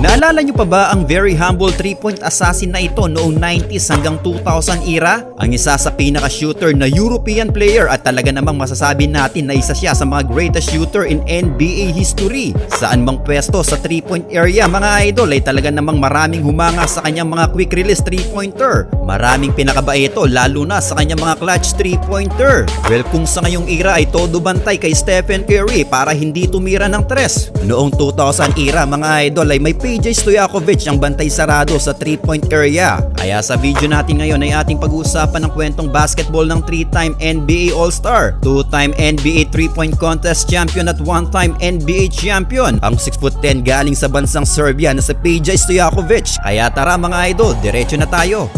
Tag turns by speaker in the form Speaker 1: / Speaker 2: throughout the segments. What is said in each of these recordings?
Speaker 1: Naalala nyo pa ba ang very humble 3-point assassin na ito noong 90s hanggang 2000 era? Ang isa sa pinaka-shooter na European player at talaga namang masasabi natin na isa siya sa mga greatest shooter in NBA history. Saan mang pwesto sa 3-point area mga idol ay talaga namang maraming humanga sa kanyang mga quick release 3-pointer. Maraming pinakaba ito lalo na sa kanyang mga clutch 3-pointer. Well, kung sa ngayong era ay todo bantay kay Stephen Curry para hindi tumira ng tres. Noong 2000 era mga idol ay may PJ Stojakovic ang bantay sarado sa 3-point area. Kaya sa video natin ngayon ay ating pag-uusapan ng kwentong basketball ng 3-time NBA All-Star, 2-time NBA 3-point contest champion at 1-time NBA champion, ang 6'10" galing sa bansang Serbia na si PJ Stojakovic. Kaya tara mga idol, diretso na tayo.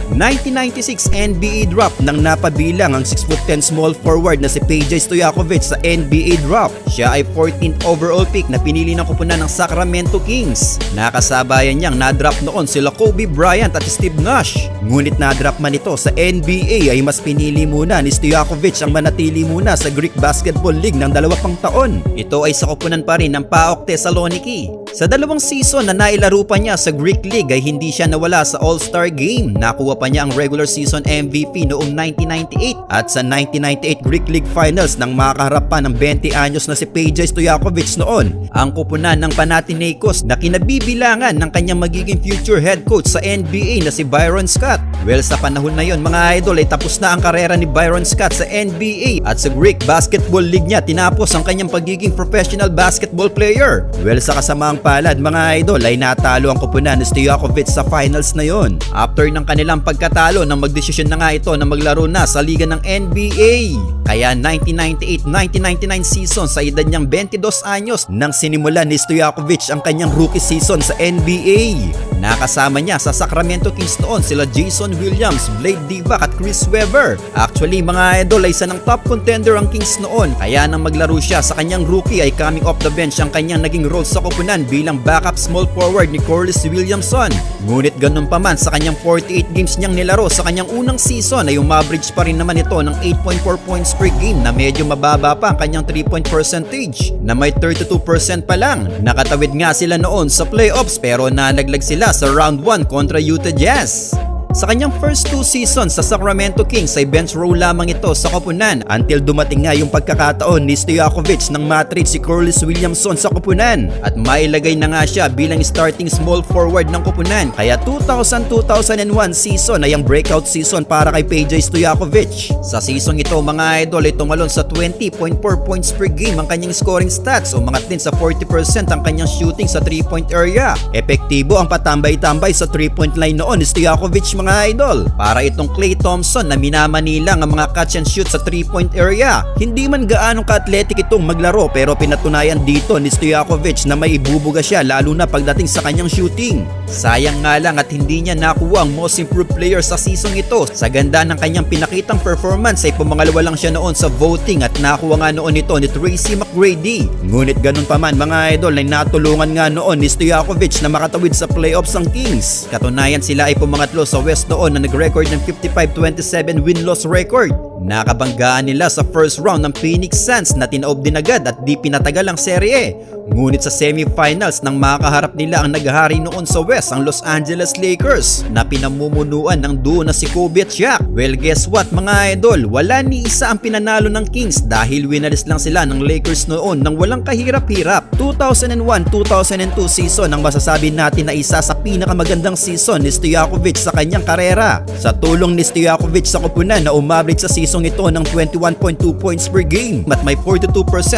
Speaker 1: 1996 NBA draft nang napabilang ang 6'10" small forward na si PJ Stojakovic sa NBA draft. Siya ay 14th overall pick na pinili ng koponan ng Sacramento Kings. Nakasabayan niyang na-draft noon sila Kobe Bryant at Steve Nash. Ngunit na-draft man ito sa NBA ay mas pinili muna ni Stojakovic ang manatili muna sa Greek Basketball League ng 2 pang taon. Ito ay sa koponan pa rin ng PAOK Thessaloniki. Sa 2 season na nailaro pa niya sa Greek League ay hindi siya nawala sa All-Star Game. Nakuha pa niya ang regular season MVP noong 1998 at sa 1998 Greek League Finals nang makaharap pa ng 20 anyos na si PJ Stojakovic noon. Ang koponan ng Panathinaikos na kinabibilangan ng kanyang magiging future head coach sa NBA na si Byron Scott. Well, sa panahon na yon mga idol ay tapos na ang karera ni Byron Scott sa NBA at sa Greek Basketball League niya tinapos ang kanyang pagiging professional basketball player. Well, sa kasamaang palad mga idol ay natalo ang koponan ni Stojakovic sa finals na yon. After ng kanilang pagkatalo nang magdesisyon na nga ito na maglaro na sa liga ng NBA. Kaya 1998-1999 season sa edad niyang 22 anyos nang sinimula ni Stojakovic ang kanyang rookie season sa NBA. Nakasama niya sa Sacramento Kings noon sila Jason Williams, Blake Divac at Chris Webber. Actually mga idol ay isa ng top contender ang Kings noon. Kaya nang maglaro siya sa kanyang rookie ay coming off the bench ang kanyang naging role sa koponan bilang backup small forward ni Corliss Williamson. Ngunit ganun pa man sa kanyang 48 games niyang nilaro sa kanyang unang season ay umaverage pa rin naman ito ng 8.4 points per game na medyo mababa pa ang kanyang 3-point percentage na may 32% pa lang. Nakatawid nga sila noon sa playoffs pero nalaglag sila sa round 1 kontra Utah Jazz. Sa kanyang first 2 seasons sa Sacramento Kings ay bench role lamang ito sa koponan until dumating nga yung pagkakataon ni Stojakovic nang matrade si Corliss Williamson sa koponan at mailagay na nga siya bilang starting small forward ng koponan. Kaya 2000-2001 season ay ang breakout season para kay PJ Stojakovic. Sa season ito mga idol ay tumalon sa 20.4 points per game ang kanyang scoring stats, umangat din sa 40% ang kanyang shooting sa 3-point area. Epektibo ang patambay-tambay sa 3-point line noon ni Stojakovic mga idol. Para itong Klay Thompson na minamanilang ang mga catch and shoot sa 3-point area. Hindi man gaano ka-athletic itong maglaro pero pinatunayan dito ni Stojakovic na may ibubuga siya lalo na pagdating sa kanyang shooting. Sayang nga lang at hindi niya nakuha ang most improved player sa season ito. Sa ganda ng kanyang pinakitang performance ay pumangalawa lang siya noon sa voting at nakuha nga noon ito ni Tracy McGrady. Ngunit ganun pa man mga idol ay natulungan nga noon ni Stojakovic na makatawid sa playoffs ang Kings. Katunayan sila ay pumangatlo sa West noon na nag-record ng 55-27 win-loss record. Nakabanggaan nila sa first round ng Phoenix Suns na tinaob din agad at di pinatagal ang serye. Ngunit sa semifinals nang makaharap nila ang naghahari noon sa West ang Los Angeles Lakers na pinamumunuan ng duo na si Kobe at Shaq. Well, guess what mga idol? Wala ni isa ang pinanalo ng Kings dahil winalis lang sila ng Lakers noon nang walang kahirap-hirap. 2001-2002 season ang masasabi natin na isa sa pinakamagandang season ni Stojakovic sa kanyang karera. Sa tulong ni Stojakovic sa koponan na umaverage sa season ito ng 21.2 points per game at may 42%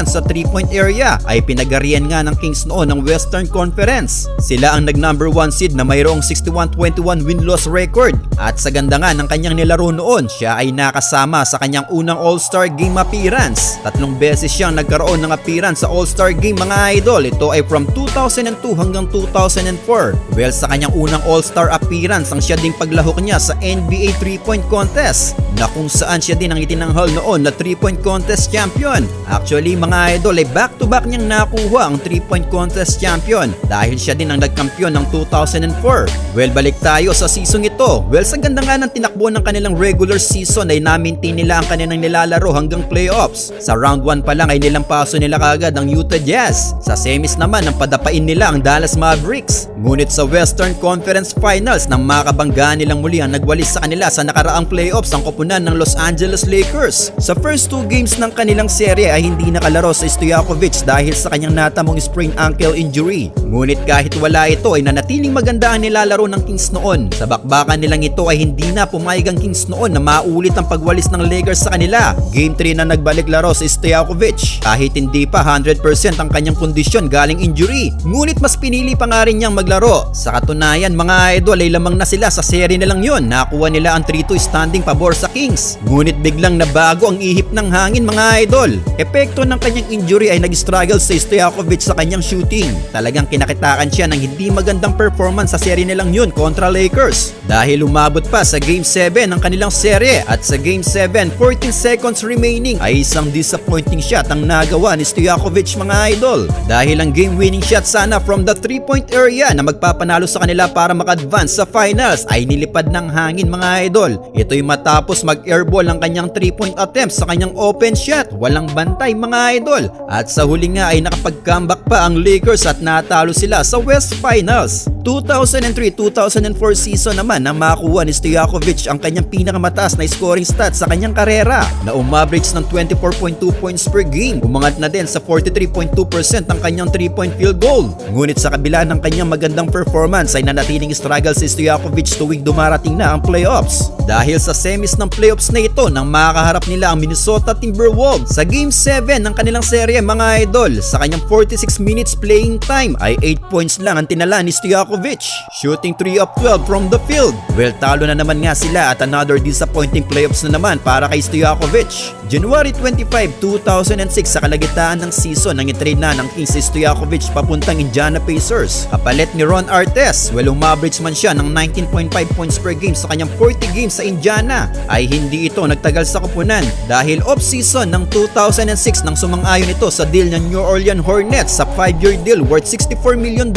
Speaker 1: sa 3-point area ay pinagarian nga ng Kings noon ng Western Conference. Sila ang nag-number 1 seed na mayroong 61-21 win-loss record at sa ganda nga ng kanyang nilaro noon, siya ay nakasama sa kanyang unang All-Star Game appearance. 3 beses siyang nagkaroon ng appearance sa All-Star Game mga idol. Ito ay from 2002 hanggang 2004. Well, sa kanyang unang All-Star appearance ang siya ding paglahok niya sa NBA 3-point contest na kung saan siya din ang itinanghal noon na 3-point contest champion. Actually mga idol ay back-to-back niyang nakuha ang 3-point contest champion dahil siya din ang nagkampiyon ng 2004. Well, balik tayo sa season ito. Well, sa ganda nga ng tinakbo ng kanilang regular season ay na-maintain nila ang kanilang nilalaro hanggang playoffs. Sa round 1 pa lang ay nilampaso nila kaagad ang Utah Jazz. Sa semis naman ang padapain nila ang Dallas Mavericks. Ngunit sa Western Conference Finals nang makabanggaan nilang muli ang nagwalis sa kanila sa nakaraang playoffs ang koponan ng Los Angeles Lakers. Sa first 2 games ng kanilang serye ay hindi nakalaro sa Stojakovic dahil sa kanyang natamong sprained ankle injury. Ngunit kahit wala ito ay nanatiling maganda ang nilalaro ng Kings noon. Sa bakbakan nilang ito ay hindi na pumayag ang Kings noon na maulit ang pagwalis ng Lakers sa kanila. Game 3 na nagbalik laro sa Stojakovic kahit hindi pa 100% ang kanyang kondisyon galing injury. Ngunit mas pinili pa nga rin niyang maglaro. Sa katunayan mga idol ay lamang na sila sa serye nilang yun. Nakuha nila ang 3-2 standing pabor sa Kings. Ngunit biglang nabago ang ihip ng hangin mga idol. Epekto ng kanyang injury ay nag-struggle sa Stojakovic sa kanyang shooting. Talagang kinakitaan siya ng hindi magandang performance sa serye nilang yun kontra Lakers. Dahil umabot pa sa Game 7 ng kanilang serye at sa Game 7, 14 seconds remaining ay isang disappointing shot ang nagawa ni Stojakovic mga idol. Dahil ang game-winning shot sana from the 3-point area na magpapanalo sa kanila para maka-advance sa finals ay nilipad ng hangin mga idol. Ito'y matapos mag-airball ang kanyang 3-point attempt sa kanyang open shot. Walang bantay mga idol. At sa huli nga ay nakapag-comeback pa ang Lakers at natalo sila sa West Finals. 2003-2004 season naman na makuha ni Stojakovic ang kanyang pinakamataas na scoring stats sa kanyang karera na umaverage ng 24.2 points per game. Umangat na din sa 43.2% ang kanyang 3-point field goal. Ngunit sa kabila ng kanyang magandang performance ay nanatiling struggle si Stojakovic tuwing dumarating na ang playoffs. Dahil sa semis ng playoffs na ito nang makaharap nila ang Minnesota Timberwolves sa Game 7 ng kanilang serye mga idol. Sa kanyang 46 minutes playing time ay 8 points lang ang tinala ni Stojakovic, shooting 3 of 12 from the field. Well, talo na naman nga sila at another disappointing playoffs na naman para kay Stojakovic. January 25, 2006 sa kalagitnaan ng season nang itrade na ng Kings si Stojakovic papuntang Indiana Pacers. Kapalit ni Ron Artest, well umaverage man siya ng 19.5 points per game sa kanyang 40 games sa Indiana, ay hindi ito nagtagal sa koponan dahil off-season ng 2006 nang sumang-ayon ito sa deal ng New Orleans Hornets sa 5-year deal worth $64 million.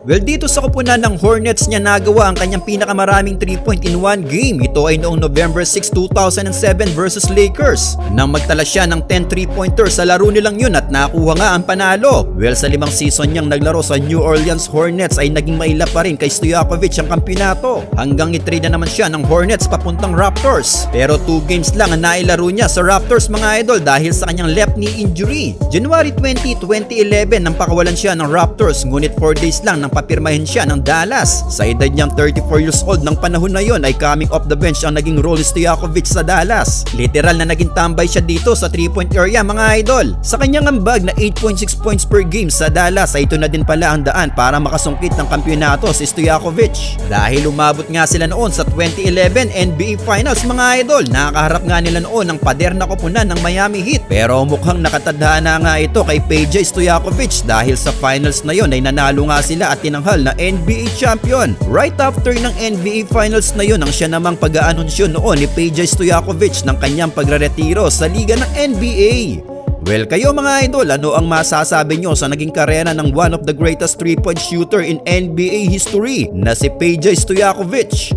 Speaker 1: Well, dito sa koponan ng Hornets niya nagawa ang kanyang pinakamaraming 3-point in one game. Ito ay noong November 6, 2007 versus Lakers nang magtala siya ng 10 3-pointer sa laro nilang yun at nakuha nga ang panalo. Well, sa 5 season niyang naglaro sa New Orleans Hornets ay naging maila pa rin kay Stojakovic ang kampyonato hanggang itrade na naman siya ng Hornets papuntang Raptors. Pero 2 games lang ang nailaro niya sa Raptors mga idol dahil sa kanyang left knee injury. January 20, 2011 nang pakawalan siya ng Raptors, ngunit 4 days lang nang papirmahin siya ng Dallas. Sa edad niyang 34 years old ng panahon na yon ay coming off the bench ang naging role ni Stojakovic sa Dallas. Literal na naging tambay siya dito sa 3-point area mga idol. Sa kanyang ambag na 8.6 points per game sa Dallas ay ito na din pala ang daan para makasungkit ng kampyonato si Stojakovic. Dahil umabot nga sila noon sa 2011 NBA Finals mga idol, nakaharap nga nila noon ang pader na koponan ng Miami Heat. Pero mukhang nakatadhana nga ito kay PJ Stojakovic dahil sa finals na yon ay nanalo nga sila at tinanghal na NBA champion. Right after ng NBA Finals na yon ang siya namang pag-aanunsyo noon ni PJ Stojakovic ng kanyang pagreretiro sa liga ng NBA. Well, kayo mga idol, ano ang masasabi nyo sa naging karera ng one of the greatest 3-point shooter in NBA history na si PJ Stojakovic?